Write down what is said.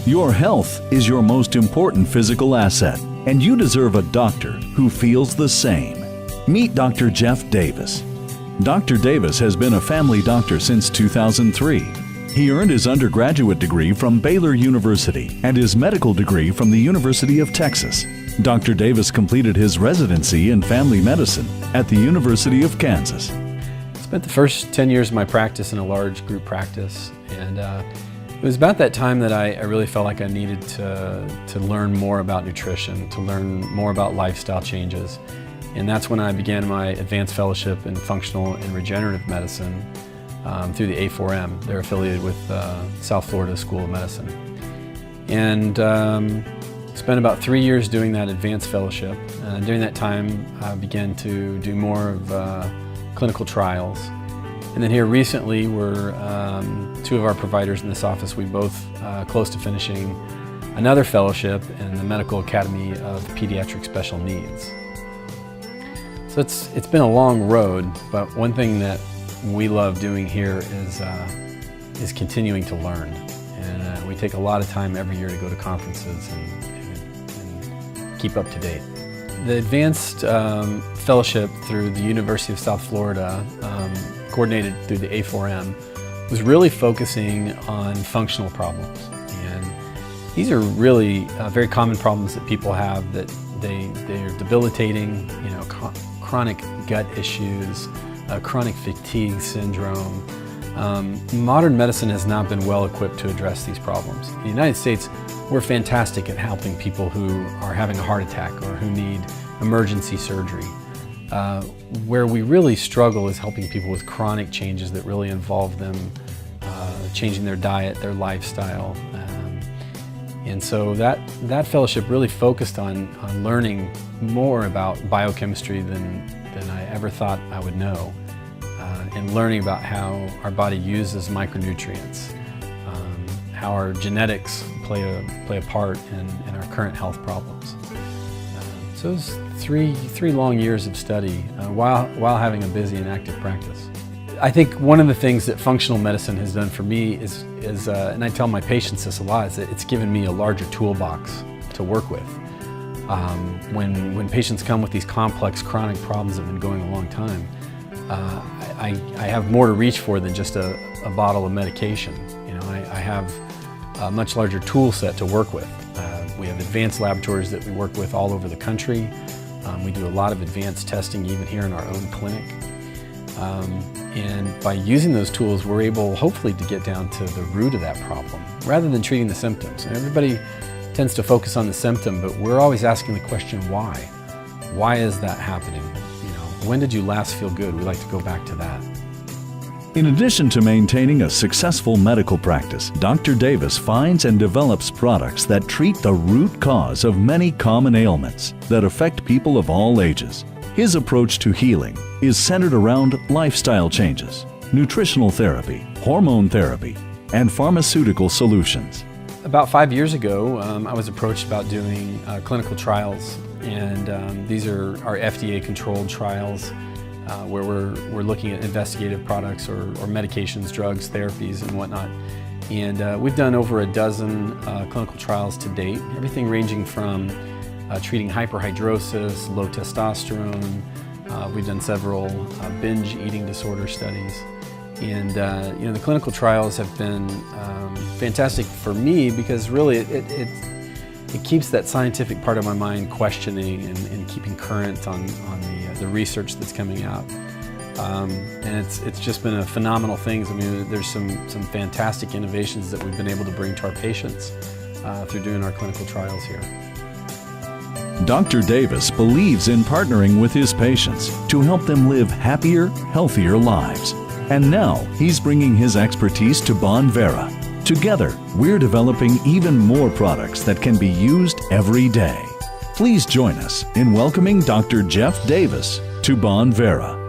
Your health is your most important physical asset, and you deserve a doctor who feels the same. Meet Dr. Jeff Davis. Dr. Davis has been a family doctor since 2003. He earned his undergraduate degree from Baylor University and his medical degree from the University of Texas. Dr. Davis completed his residency in family medicine at the University of Kansas. I spent the first 10 years of my practice in a large group practice, and it was about that time that I really felt like I needed to learn more about nutrition, to learn more about lifestyle changes. And that's when I began my advanced fellowship in functional and regenerative medicine through the A4M. They're affiliated with South Florida School of Medicine. And spent about 3 years doing that advanced fellowship. During that time, I began to do more of clinical trials. And then here recently, we're two of our providers in this office, we both close to finishing another fellowship in the Medical Academy of Pediatric Special Needs. So it's been a long road, but one thing that we love doing here is continuing to learn. And we take a lot of time every year to go to conferences and keep up to date. The advanced fellowship through the University of South Florida, coordinated through the A4M, was really focusing on functional problems. And these are really very common problems that people have, that they're debilitating, chronic gut issues, chronic fatigue syndrome. Modern medicine has not been well equipped to address these problems. In the United States, we're fantastic at helping people who are having a heart attack or who need emergency surgery. Where we really struggle is helping people with chronic changes that really involve them changing their diet, their lifestyle. And so that fellowship really focused on learning more about biochemistry than I ever thought I would know, and learning about how our body uses micronutrients, how our genetics play a part in our current health problems. So it was three long years of study while having a busy and active practice. I think one of the things that functional medicine has done for me is and I tell my patients this a lot, is that it's given me a larger toolbox to work with. When patients come with these complex chronic problems that have been going a long time, I have more to reach for than just a bottle of medication. I have a much larger tool set to work with. We have advanced laboratories that we work with all over the country. We do a lot of advanced testing even here in our own clinic. And by using those tools, we're able hopefully to get down to the root of that problem rather than treating the symptoms. And everybody tends to focus on the symptom, but we're always asking the question, why? Why is that happening? When did you last feel good? We like to go back to that. In addition to maintaining a successful medical practice, Dr. Davis finds and develops products that treat the root cause of many common ailments that affect people of all ages. His approach to healing is centered around lifestyle changes, nutritional therapy, hormone therapy, and pharmaceutical solutions. About 5 years ago, I was approached about doing clinical trials, and these are our FDA-controlled trials where we're looking at investigative products or medications, drugs, therapies, and whatnot. And we've done over a dozen clinical trials to date, everything ranging from treating hyperhidrosis, low testosterone. We've done several binge eating disorder studies. And the clinical trials have been fantastic for me because really it keeps that scientific part of my mind questioning and keeping current on the research that's coming out. And it's just been a phenomenal thing. I mean, there's some fantastic innovations that we've been able to bring to our patients through doing our clinical trials here. Dr. Davis believes in partnering with his patients to help them live happier, healthier lives. And now he's bringing his expertise to Bonvera. Together, we're developing even more products that can be used every day. Please join us in welcoming Dr. Jeff Davis to Bonvera.